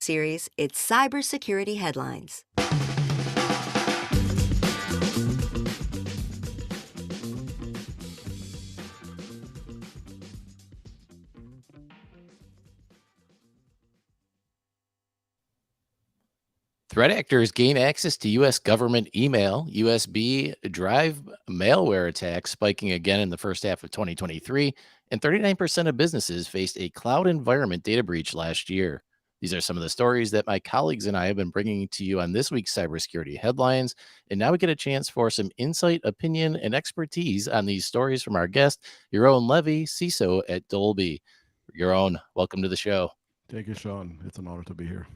Series, it's cybersecurity headlines. Threat actors gain access to U.S. government email, USB drive malware attacks spiking again in the first half of 2023, and 39% of businesses faced a cloud environment data breach last year. These are some of the stories that my colleagues and I have been bringing to you on this week's cybersecurity headlines. And now we get a chance for some insight, opinion, and expertise on these stories from our guest, Yaron Levi, CISO at Dolby. Yaron, welcome to the show. Thank you, Sean. It's an honor to be here.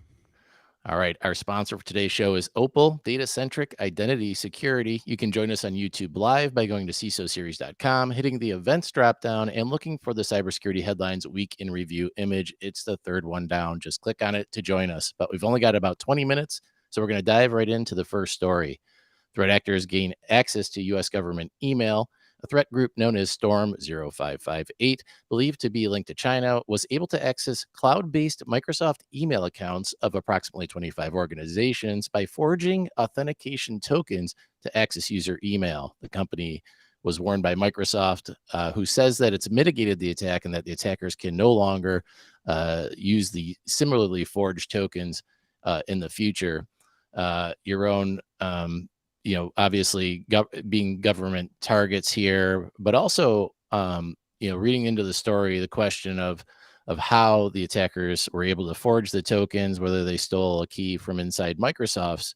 All right. Our sponsor for today's show is Opal Data-Centric Identity Security. You can join us on YouTube Live by going to CISOSeries.com, hitting the events dropdown, and looking for the cybersecurity headlines week in review image. It's the third one down. Just click on it to join us. But we've only got about 20 minutes, so we're going to dive right into the first story. Threat actors gain access to U.S. government email. A threat group known as Storm 0558, believed to be linked to China, was able to access cloud-based Microsoft email accounts of approximately 25 organizations by forging authentication tokens to access user email. The company was warned by Microsoft, who says that it's mitigated the attack and that the attackers can no longer use the similarly forged tokens in the future. Your own obviously being government targets here, but also, reading into the story, the question of how the attackers were able to forge the tokens, whether they stole a key from inside Microsoft's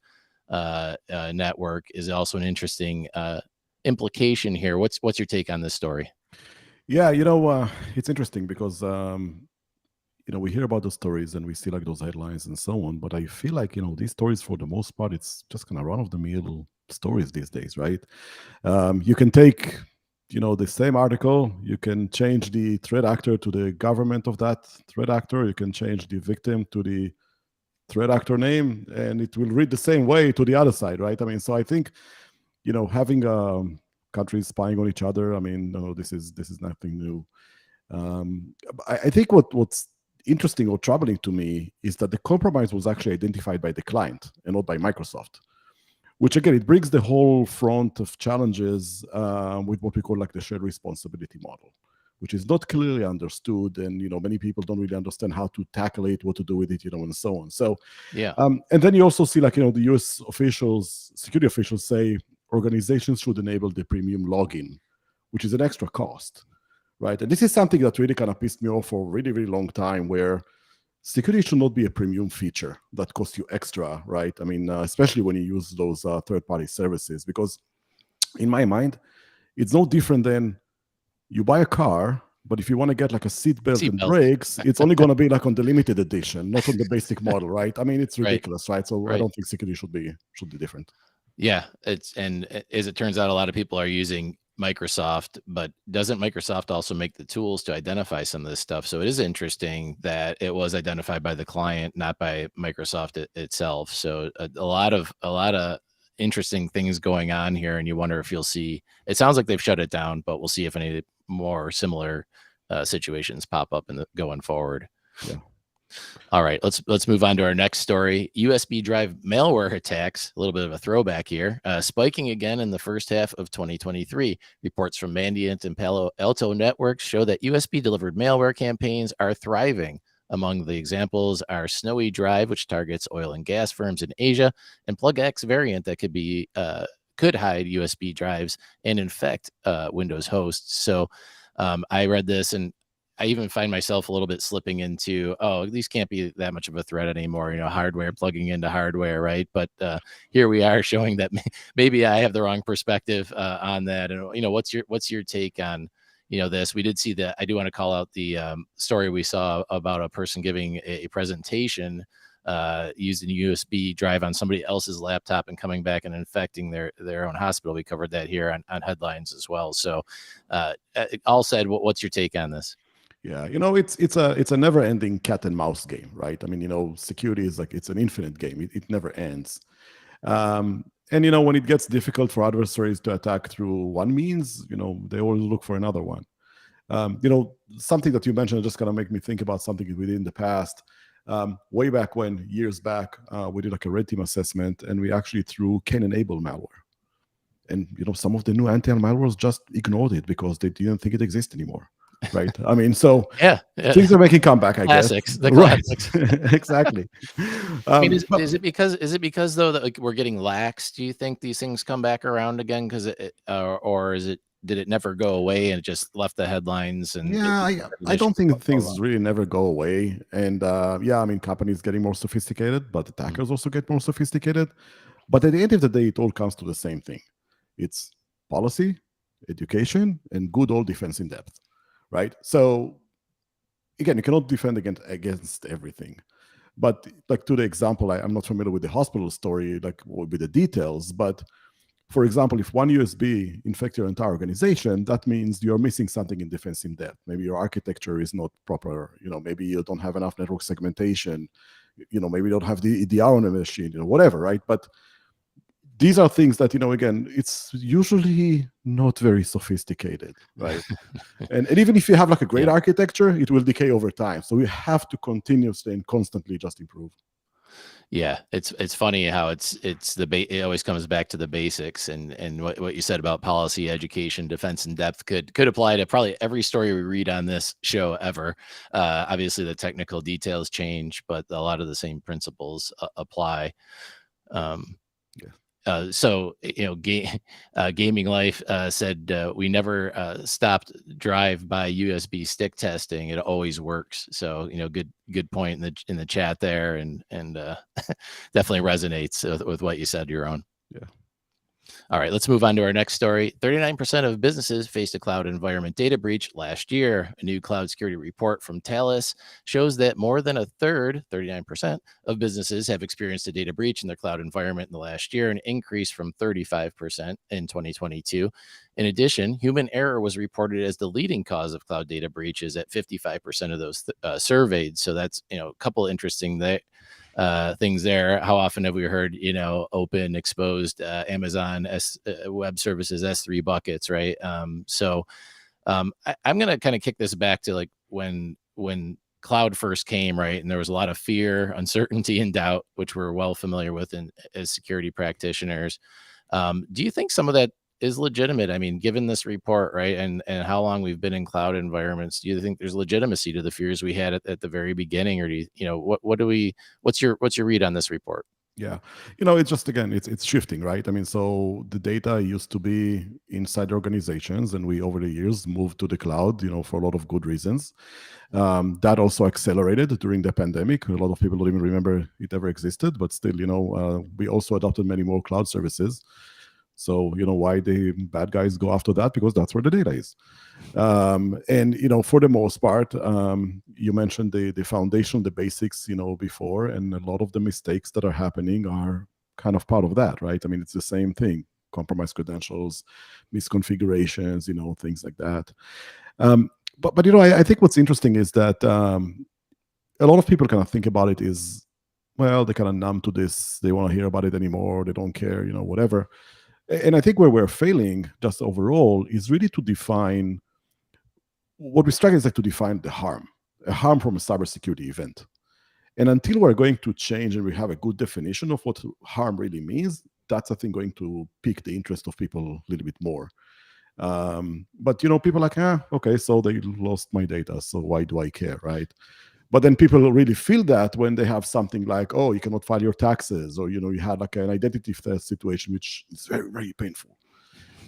network is also an interesting implication here. What's your take on this story? Yeah, it's interesting because, we hear about the stories and we see like those headlines and so on, but I feel like, these stories for the most part, it's just kind of run-of-the-mill stories these days, right? You can take, the same article, you can change the threat actor to the government of that threat actor, you can change the victim to the threat actor name, and it will read the same way to the other side, right? I mean, so I think, having countries spying on each other, I mean, no, this is nothing new. I think what's interesting or troubling to me is that the compromise was actually identified by the client and not by Microsoft, which again, it brings the whole front of challenges with what we call like the shared responsibility model, which is not clearly understood. And, many people don't really understand how to tackle it, what to do with it, and so on. So, yeah. And then you also see like, the US officials, security officials say organizations should enable the premium login, which is an extra cost, right? And this is something that really kind of pissed me off for a really, really long time, where security should not be a premium feature that costs you extra, right? I mean, especially when you use those third-party services, because in my mind, it's no different than you buy a car, but if you want to get like a seatbelt and brakes, it's only going to be like on the limited edition, not on the basic model, right? I mean, it's ridiculous, right? So I don't think security should be different. Yeah, and as it turns out, a lot of people are using Microsoft, but doesn't Microsoft also make the tools to identify some of this stuff? So it is interesting that it was identified by the client, not by Microsoft itself. So a lot of interesting things going on here, and you wonder if you'll see. It sounds like they've shut it down, but we'll see if any more similar situations pop up going forward. Yeah. All right, let's move on to our next story. USB drive malware attacks, a little bit of a throwback here, spiking again in the first half of 2023. Reports from Mandiant and Palo Alto Networks show that USB-delivered malware campaigns are thriving. Among the examples are Snowy Drive, which targets oil and gas firms in Asia, and PlugX variant that could hide USB drives and infect Windows hosts. So I read this, and I even find myself a little bit slipping into, these can't be that much of a threat anymore, hardware plugging into hardware, right? But here we are showing that maybe I have the wrong perspective on that. And, what's your take on, this? We did see that. I do want to call out the story we saw about a person giving a presentation using a USB drive on somebody else's laptop and coming back and infecting their own hospital. We covered that here on headlines as well. So all said, what's your take on this? Yeah, it's a never-ending cat and mouse game, right? I mean, security is like, it's an infinite game. It never ends. And when it gets difficult for adversaries to attack through one means, they always look for another one. Something that you mentioned just kind of make me think about something we did in the past. Way back when, years back, we did like a red team assessment, and we actually threw can-enable malware. And some of the new anti-malwares just ignored it because they didn't think it exists anymore, right? I mean, so yeah. things are making comeback, I Classics, guess. the Right, classics. exactly. I mean, But is it because though that like we're getting lax? Do you think these things come back around again? Because or did it never go away and it just left the headlines? And yeah, I don't think things really never go away. And yeah, I mean, companies getting more sophisticated, but attackers also get more sophisticated. But at the end of the day, it all comes to the same thing. It's policy, education, and good old defense in depth, right? So again, you cannot defend against everything. But like to the example, I'm not familiar with the hospital story, like with the details, but for example, if one USB infects your entire organization, that means you're missing something in defense in depth. Maybe your architecture is not proper. Maybe you don't have enough network segmentation. Maybe you don't have the EDR on the machine. Whatever, right? But these are things that again, it's usually not very sophisticated, right? and even if you have like a great architecture, it will decay over time. So we have to continuously and constantly just improve. Yeah, it's funny how it always comes back to the basics, and what you said about policy, education, defense in depth could apply to probably every story we read on this show ever. Obviously, the technical details change, but a lot of the same principles apply. So Gaming Life said we never stopped drive by USB stick testing. It always works. So good point in the chat there, and definitely resonates with what you said, Yaron. Yeah. All right, let's move on to our next story. 39% of businesses faced a cloud environment data breach last year. A new cloud security report from Thales shows that more than a third, 39%, of businesses have experienced a data breach in their cloud environment in the last year, an increase from 35% in 2022. In addition, human error was reported as the leading cause of cloud data breaches at 55% of those surveyed. So that's a couple interesting things there. How often have we heard, open, exposed, Amazon Web Services S3 buckets, right? I'm going to kind of kick this back to like when cloud first came, right? And there was a lot of fear, uncertainty, and doubt, which we're well familiar with as security practitioners. Do you think some of that is legitimate? I mean, given this report, right, and how long we've been in cloud environments, do you think there's legitimacy to the fears we had at the very beginning, or do you, what's your read on this report? Yeah, it's just, again, it's shifting, right? I mean, so the data used to be inside organizations, and we over the years moved to the cloud, for a lot of good reasons. That also accelerated during the pandemic. A lot of people don't even remember it ever existed, but still, we also adopted many more cloud services. So why the bad guys go after that? Because that's where the data is. And for the most part, you mentioned the foundation, the basics, before, and a lot of the mistakes that are happening are kind of part of that, right? I mean, it's the same thing: compromised credentials, misconfigurations, things like that. But I think what's interesting is that a lot of people kind of think about it is, well, they're kind of numb to this. They want to hear about it anymore. They don't care, whatever. And I think where we're failing just overall is really to define what we struggle is like to define the harm, a harm from a cybersecurity event. And until we're going to change and we have a good definition of what harm really means, that's, I think, going to pique the interest of people a little bit more. But people are like, okay, so they lost my data, so why do I care, right? But then people really feel that when they have something like, oh, you cannot file your taxes, or you had like an identity theft situation, which is very, very painful.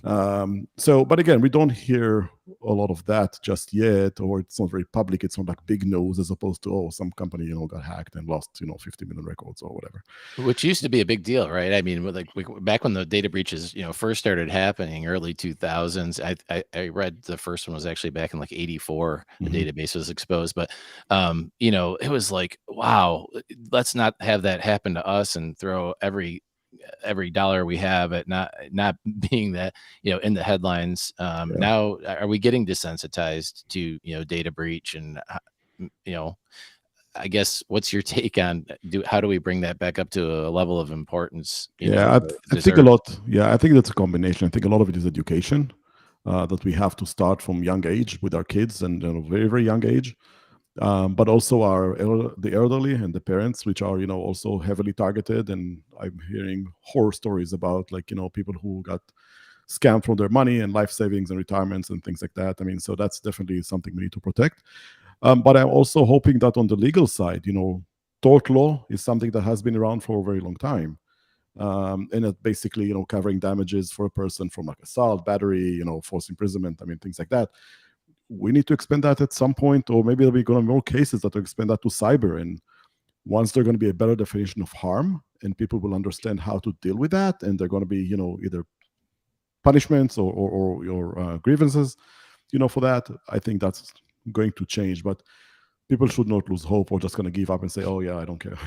But again, we don't hear a lot of that just yet, or it's not very public. It's not like big news, as opposed to, some company, got hacked and lost, 50 million records or whatever. Which used to be a big deal, right? I mean, like back when the data breaches, first started happening, early 2000s. I read the first one was actually back in like 84. The database was exposed, but it was like, wow, let's not have that happen to us and throw every dollar we have at not being that in the headlines. Now, are we getting desensitized to data breach? And I guess what's your take on how do we bring that back up to a level of importance? I think a lot. Yeah, I think that's a combination. I think a lot of it is education, that we have to start from young age with our kids, and very, very young age. but also the elderly and the parents, which are also heavily targeted. And I'm hearing horror stories about people who got scammed from their money and life savings and retirements and things like that. I mean, so that's definitely something we need to protect. But I'm also hoping that on the legal side, tort law is something that has been around for a very long time. And it basically, covering damages for a person from like assault, battery, false imprisonment, I mean, things like that. We need to expand that at some point, or maybe there'll be going to be more cases that will expand that to cyber. And once there's going to be a better definition of harm and people will understand how to deal with that, and they're going to be, either punishments or grievances, for that, I think that's going to change. But people should not lose hope or just going to give up and say, oh yeah, I don't care.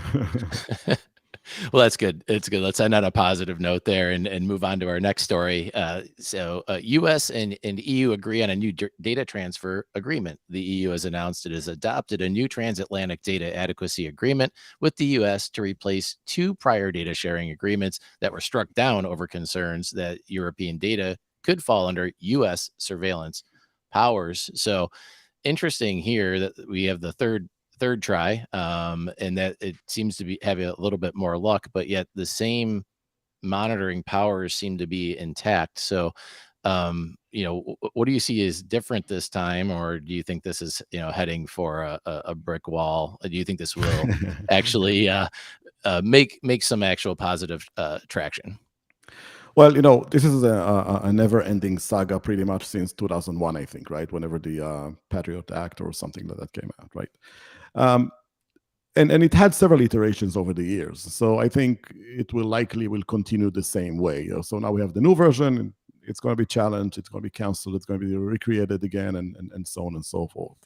Well, that's good. It's good. Let's end on a positive note there and move on to our next story. U.S. and EU agree on a new data transfer agreement. The EU has announced it has adopted a new transatlantic data adequacy agreement with the U.S. to replace two prior data sharing agreements that were struck down over concerns that European data could fall under U.S. surveillance powers. So interesting here that we have the third try, and that it seems to be having a little bit more luck, but yet the same monitoring powers seem to be intact. So, what do you see as different this time, or do you think this is, heading for a brick wall? Do you think this will actually make some actual positive traction? Well, this is a never-ending saga pretty much since 2001, I think, right? Whenever the Patriot Act or something like that came out, right? And it had several iterations over the years. So I think it will continue the same way. So now we have the new version, and it's going to be challenged, it's going to be canceled, it's going to be recreated again, and so on and so forth.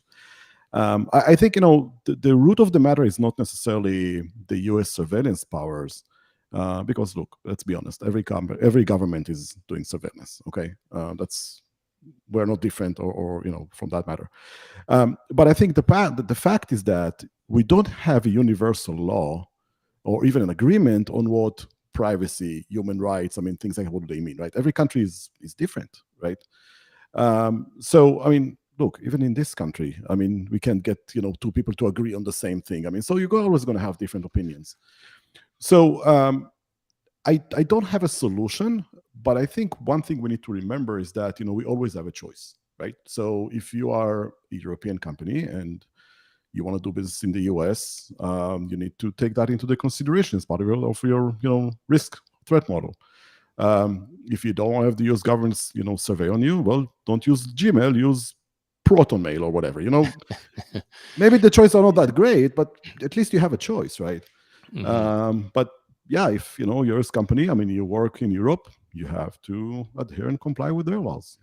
I think, the root of the matter is not necessarily the US surveillance powers. Because look, let's be honest, every government is doing surveillance. Okay, we're not different, or from that matter. But I think the fact is that we don't have a universal law or even an agreement on what privacy, human rights, I mean, things like what do they mean, right? Every country is different, right? So I mean, look, even in this country, I mean, we can't get two people to agree on the same thing. I mean, so you're always going to have different opinions. So I don't have a solution, but I think one thing we need to remember is that we always have a choice, right? So if you are a European company and you want to do business in the US, you need to take that into the consideration as part of your risk threat model. If you don't want to have the US government survey on you, well, don't use Gmail, use ProtonMail or whatever. Maybe the choices are not that great, but at least you have a choice, right? Mm-hmm. But yeah, if you're a company, I mean, you work in Europe, you have to adhere and comply with their laws.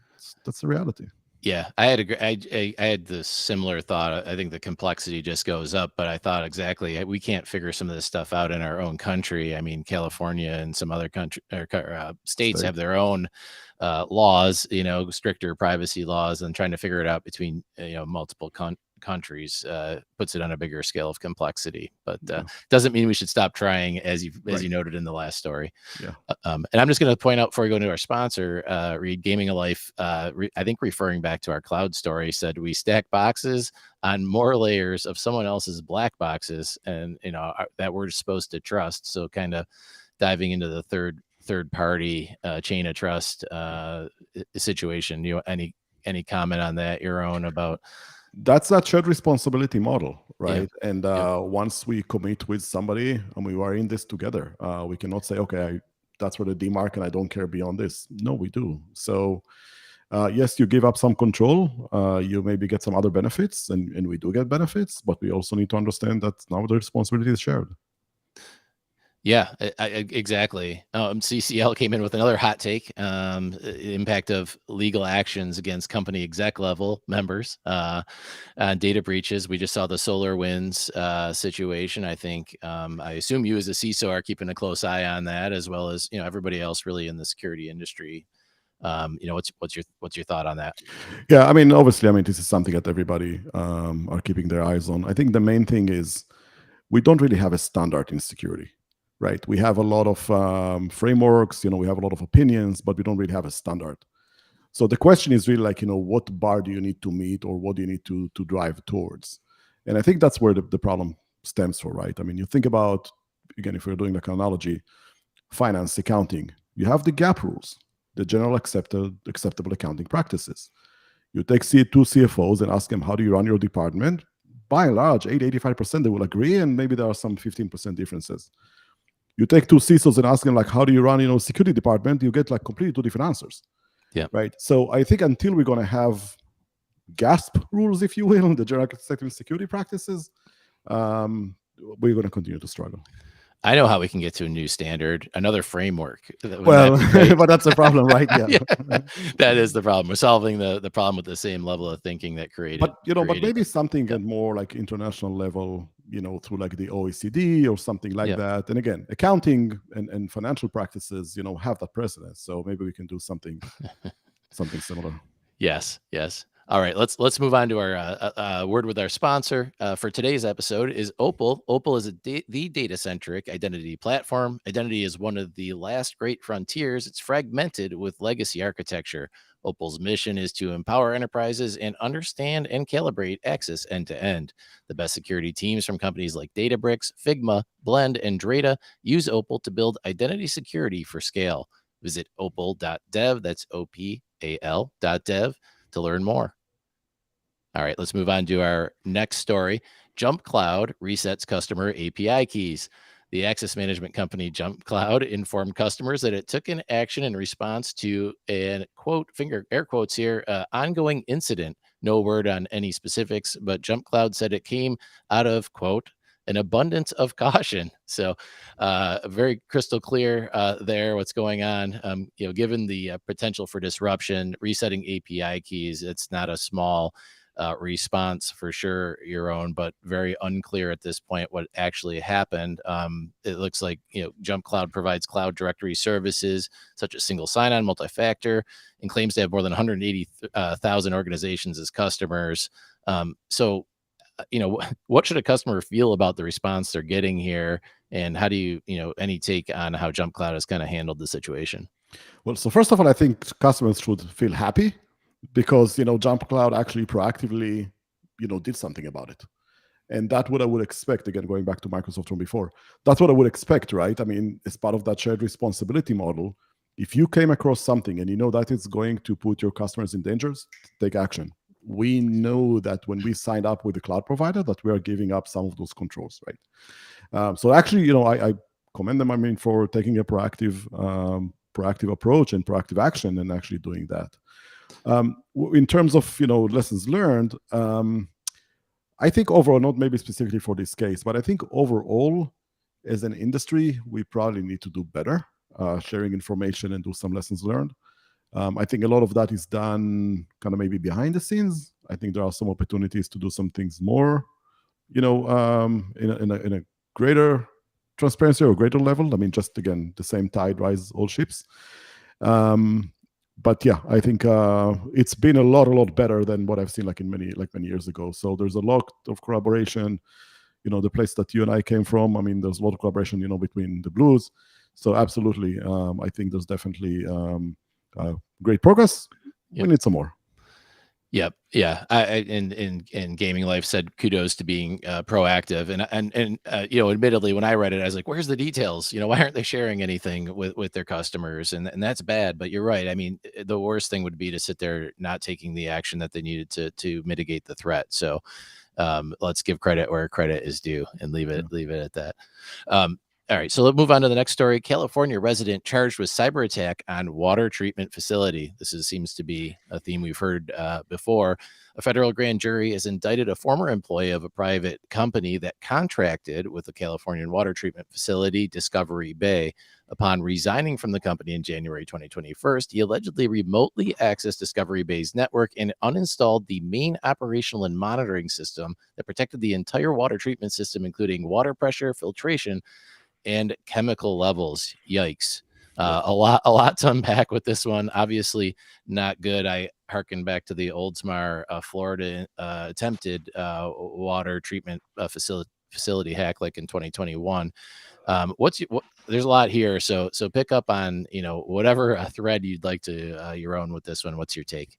That's the reality. Yeah, I had I had this similar thought. I think the complexity just goes up, but I thought exactly we can't figure some of this stuff out in our own country. I mean, California and some other states have their own laws, stricter privacy laws, and trying to figure it out between multiple countries puts it on a bigger scale of complexity. But doesn't mean we should stop trying, as you noted in the last story. Yeah. And I'm just going to point out before we go into our sponsor, Reed, Gaming of Life, I think referring back to our cloud story, said we stack boxes on more layers of someone else's black boxes, and that we're supposed to trust. So kind of diving into the third party chain of trust situation. Any comment on that, Yaron, about? That's that shared responsibility model, right? Yeah. And once we commit with somebody and we are in this together, we cannot say, okay, that's where the demark and I don't care beyond this. No, we do. So yes, you give up some control, you maybe get some other benefits, and we do get benefits, but we also need to understand that now the responsibility is shared. Yeah, exactly. CCL came in with another hot take, impact of legal actions against company exec level members on data breaches. We just saw the SolarWinds situation. I think, I assume you as a CISO are keeping a close eye on that, as well as everybody else really in the security industry. What's your thought on that? Yeah, I mean, obviously, this is something that everybody are keeping their eyes on. I think the main thing is we don't really have a standard in security. Right, we have a lot of frameworks, we have a lot of opinions, but we don't really have a standard. So the question is really like, what bar do you need to meet, or what do you need to drive towards? And I think that's where the problem stems from, right? I mean, you think about, again, if we're doing like an analogy, finance, accounting, you have the GAAP rules, the general acceptable accounting practices. You take two CFOs and ask them, how do you run your department? By and large, 85% they will agree, and maybe there are some 15% differences. You take two CISOs and ask them, like, how do you run, security department? You get like completely two different answers. Yeah. Right. So I think until we're going to have GASP rules, if you will, the general acceptable security practices, we're going to continue to struggle. I know how we can get to a new standard, another framework. Well, but that's the problem, right? Yeah. That is the problem. We're solving the problem with the same level of thinking that created. But but maybe something at more like international level, through like the OECD or something like that. And again, accounting and financial practices, have that precedence. So maybe we can do something similar. Yes. All right, let's move on to our word with our sponsor for today's episode is Opal. Opal is the data-centric identity platform. Identity is one of the last great frontiers. It's fragmented with legacy architecture. Opal's mission is to empower enterprises and understand and calibrate access end-to-end. The best security teams from companies like Databricks, Figma, Blend, and Drata use Opal to build identity security for scale. Visit opal.dev, that's OPAL.dev, to learn more. All right, let's move on to our next story. Jump Cloud resets customer API keys. The access management company Jump Cloud informed customers that it took an action in response to an, quote, air quotes here, ongoing incident. No word on any specifics, but Jump Cloud said it came out of, quote, an abundance of caution. So very crystal clear there what's going on. Given the potential for disruption, resetting API keys, it's not a small response for sure, Yaron, but very unclear at this point what actually happened. It looks like Jump Cloud provides cloud directory services such as single sign-on, multi-factor, and claims to have more than 180,000 organizations as customers. So what should a customer feel about the response they're getting here, and how do you any take on how Jump Cloud has kind of handled the situation? Well, so first of all, I think customers should feel happy, because Jump Cloud actually proactively did something about it. And that's what I would expect, again, going back to Microsoft from before. That's what I would expect, right? I mean, as part of that shared responsibility model, if you came across something and that it's going to put your customers in danger, take action. We know that when we signed up with the cloud provider, that we are giving up some of those controls, right? So actually, I commend them, for taking a proactive approach and proactive action and actually doing that. In terms of lessons learned, I think overall, not maybe specifically for this case, but I think overall as an industry, we probably need to do better sharing information and do some lessons learned. I think a lot of that is done kind of maybe behind the scenes. I think there are some opportunities to do some things more, in a greater transparency or greater level. I mean, just again, the same tide rises all ships. But yeah, I think it's been a lot better than what I've seen many years ago. So there's a lot of collaboration. The place that you and I came from, there's a lot of collaboration, between the Blues. So absolutely, I think there's definitely great progress. Yep. We need some more. Yep. Yeah. In gaming life said kudos to being proactive. And admittedly, when I read it, I was like, where's the details? Why aren't they sharing anything with their customers? And that's bad. But you're right. I mean, the worst thing would be to sit there not taking the action that they needed to mitigate the threat. So let's give credit where credit is due and leave it at that. All right, so let's move on to the next story. California resident charged with cyber attack on water treatment facility. This seems to be a theme we've heard before. A federal grand jury has indicted a former employee of a private company that contracted with the Californian water treatment facility, Discovery Bay. Upon resigning from the company in January 2021, he allegedly remotely accessed Discovery Bay's network and uninstalled the main operational and monitoring system that protected the entire water treatment system, including water pressure, filtration, and chemical levels. Yikes. A lot to unpack with this one. Obviously not good. I harken back to the Oldsmar, Florida attempted water treatment facility hack like in 2021. There's a lot here. So pick up on, whatever thread you'd like to your own with this one. What's your take?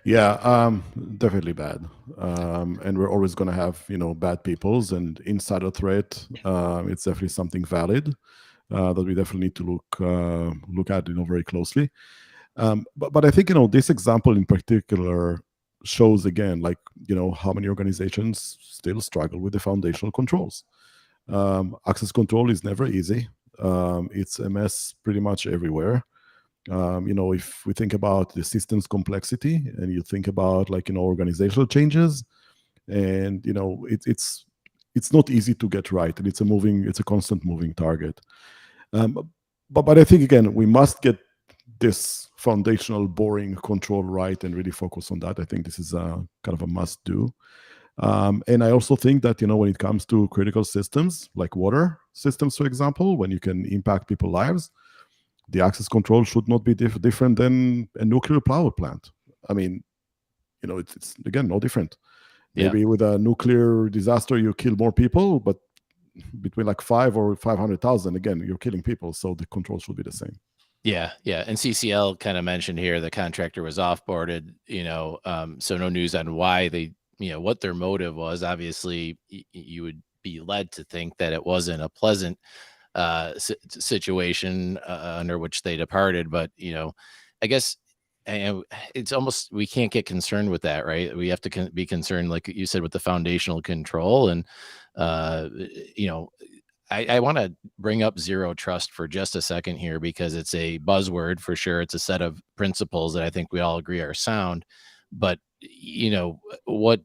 Yeah, definitely bad. And we're always going to have, bad peoples and insider threat. It's definitely something valid that we definitely need to look at, very closely. But I think, this example in particular shows again, like, how many organizations still struggle with the foundational controls. Access control is never easy. It's a mess pretty much everywhere. If we think about the systems complexity and you think about like, organizational changes, and, it's not easy to get right, and it's a constant moving target. But I think, again, we must get this foundational boring control right and really focus on that. I think this is a kind of a must do. And I also think that, when it comes to critical systems like water systems, for example, when you can impact people's lives, the access control should not be different than a nuclear power plant. I mean, it's again, no different. Yeah. Maybe with a nuclear disaster, you kill more people, but between like 5 or 500,000, again, you're killing people. So the control should be the same. Yeah. And CCL kind of mentioned here the contractor was offboarded, so no news on why they, what their motive was. Obviously, you would be led to think that it wasn't a pleasant situation under which they departed, but I guess it's almost, we can't get concerned with that, right? We have to be concerned, like you said, with the foundational control. And I want to bring up zero trust for just a second here, because it's a buzzword for sure. It's a set of principles that I think we all agree are sound. But what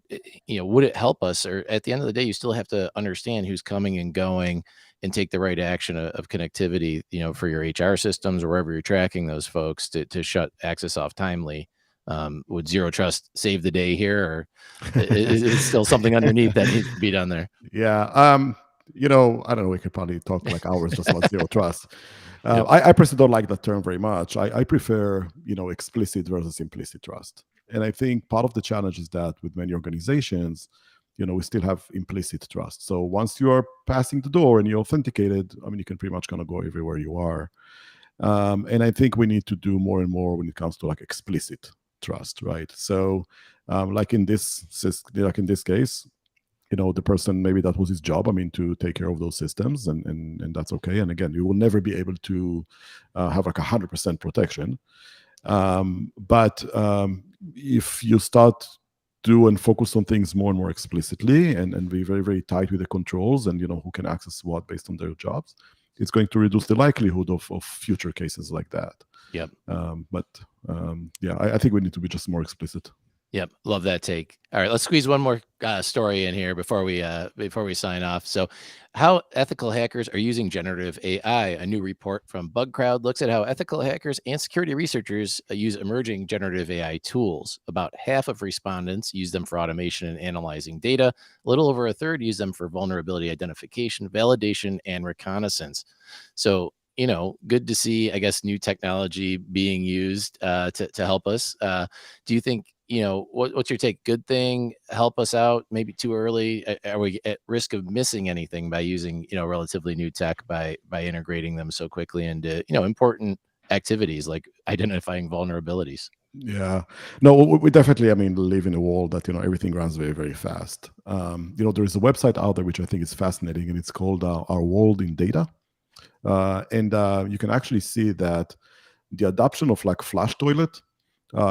would it help us? Or at the end of the day, you still have to understand who's coming and going and take the right action of connectivity, for your HR systems or wherever you're tracking those folks to shut access off timely. Would zero trust save the day here, or is it still something underneath that needs to be done there? Yeah. I don't know. We could probably talk like hours just about zero trust. I personally don't like that term very much. I prefer, explicit versus implicit trust. And I think part of the challenge is that with many organizations, we still have implicit trust. So once you are passing the door and you're authenticated, I mean, you can pretty much kind of go everywhere you are. And I think we need to do more and more when it comes to like explicit trust, right? So, like in this case, the person, maybe that was his job, I mean, to take care of those systems, and that's okay. And again, you will never be able to have like 100% protection. But if you start do and focus on things more and more explicitly, and be very, very tight with the controls and, who can access what based on their jobs, it's going to reduce the likelihood of future cases like that. Yep. I think we need to be just more explicit. Yep, love that take. All right, let's squeeze one more story in here before we sign off. So, how ethical hackers are using generative AI. A new report from BugCrowd looks at how ethical hackers and security researchers use emerging generative AI tools. About half of respondents use them for automation and analyzing data. A little over a third use them for vulnerability identification, validation, and reconnaissance. So, good to see, I guess, new technology being used to help us. Do you think, what's your take? Good thing, help us out, maybe too early? Are we at risk of missing anything by using, relatively new tech, by integrating them so quickly into, important activities like identifying vulnerabilities? Yeah, no, we definitely, I mean, live in a world that, everything runs very, very fast. There is a website out there which I think is fascinating, and it's called Our World in Data. And you can actually see that the adoption of like flush toilet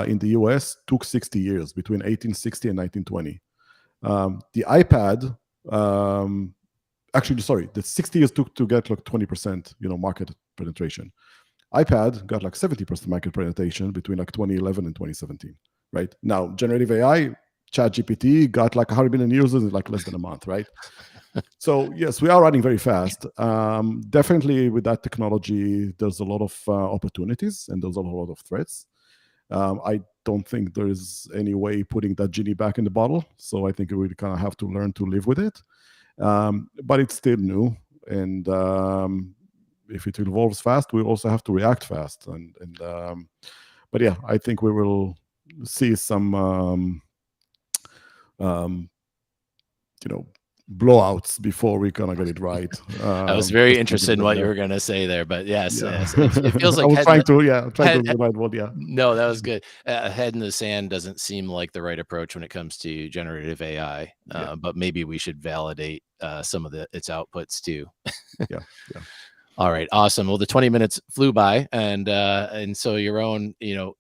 in the US took 60 years, between 1860 and 1920. The iPad, actually, sorry, the 60 years took to get like 20%, market penetration. iPad got like 70% market penetration between like 2011 and 2017, right? Now, generative AI, ChatGPT got like 100 million users in like less than a month, right? So yes, we are running very fast. Definitely with that technology, there's a lot of opportunities and there's a lot of threats. I don't think there's any way putting that genie back in the bottle. So I think we kind of have to learn to live with it. But it's still new. And if it evolves fast, we also have to react fast. But yeah, I think we will see some, blowouts before we're gonna get it right. I was very Just interested in thinking what that, you were going to say there, but yes, yeah. yes, it feels I like was head in trying the, to, yeah, trying to head, get the right word, yeah. no, that was good. Head in the sand doesn't seem like the right approach when it comes to generative AI, Yeah, but maybe we should validate some of its outputs too. yeah, yeah. All right, awesome. Well, the 20 minutes flew by, and so Yaron,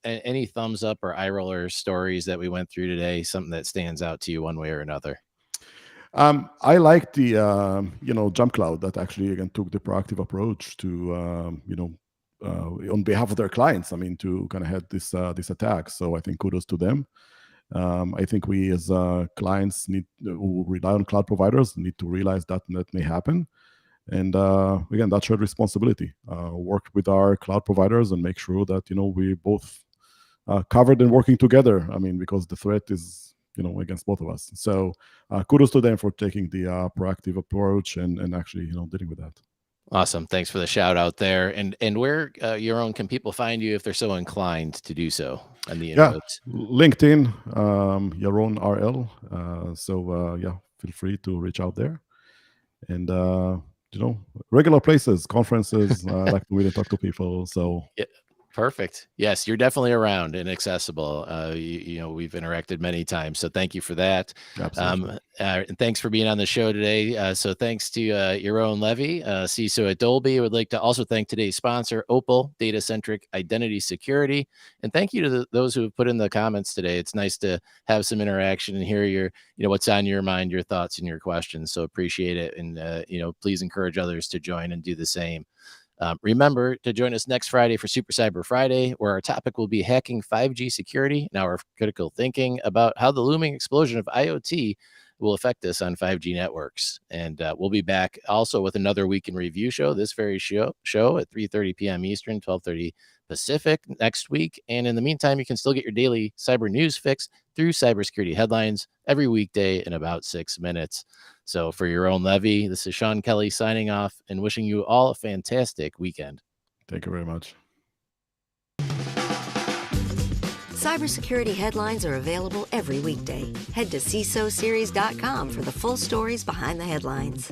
any thumbs up or eye roller stories that we went through today, something that stands out to you one way or another. I like the Jump Cloud that actually again took the proactive approach to on behalf of their clients. I mean, to kind of head this attack. So I think kudos to them. I think we as clients who rely on cloud providers need to realize that may happen. And again, that's shared responsibility. Work with our cloud providers and make sure that we both covered and working together. I mean, because the threat is against both of us. So kudos to them for taking the proactive approach and actually dealing with that. Awesome. Thanks for the shout out there. And where Yaron, can people find you if they're so inclined to do so on the Yeah, interwebs? LinkedIn, Yaron RL. Yeah, feel free to reach out there. And regular places, conferences. I like to really talk to people. So Yeah, perfect. Yes, you're definitely around and accessible. We've interacted many times, so thank you for that. absolutely. And thanks for being on the show today. So thanks to Yaron Levi, CISO at Dolby. I would like to also thank today's sponsor, Opal Data Centric Identity Security, and thank you to those who have put in the comments today. It's nice to have some interaction and hear your, what's on your mind, your thoughts, and your questions. So appreciate it, and please encourage others to join and do the same. Remember to join us next Friday for Super Cyber Friday, where our topic will be hacking 5G security and our critical thinking about how the looming explosion of IoT will affect us on 5G networks. And we'll be back also with another week in review show, this very show at 3:30 p.m. Eastern, 12:30 Pacific next week. And in the meantime, you can still get your daily cyber news fix through cybersecurity headlines every weekday in about 6 minutes. So for Yaron Levi, this is Sean Kelly signing off and wishing you all a fantastic weekend. Thank you very much. Cybersecurity headlines are available every weekday. Head to CISOSeries.com for the full stories behind the headlines.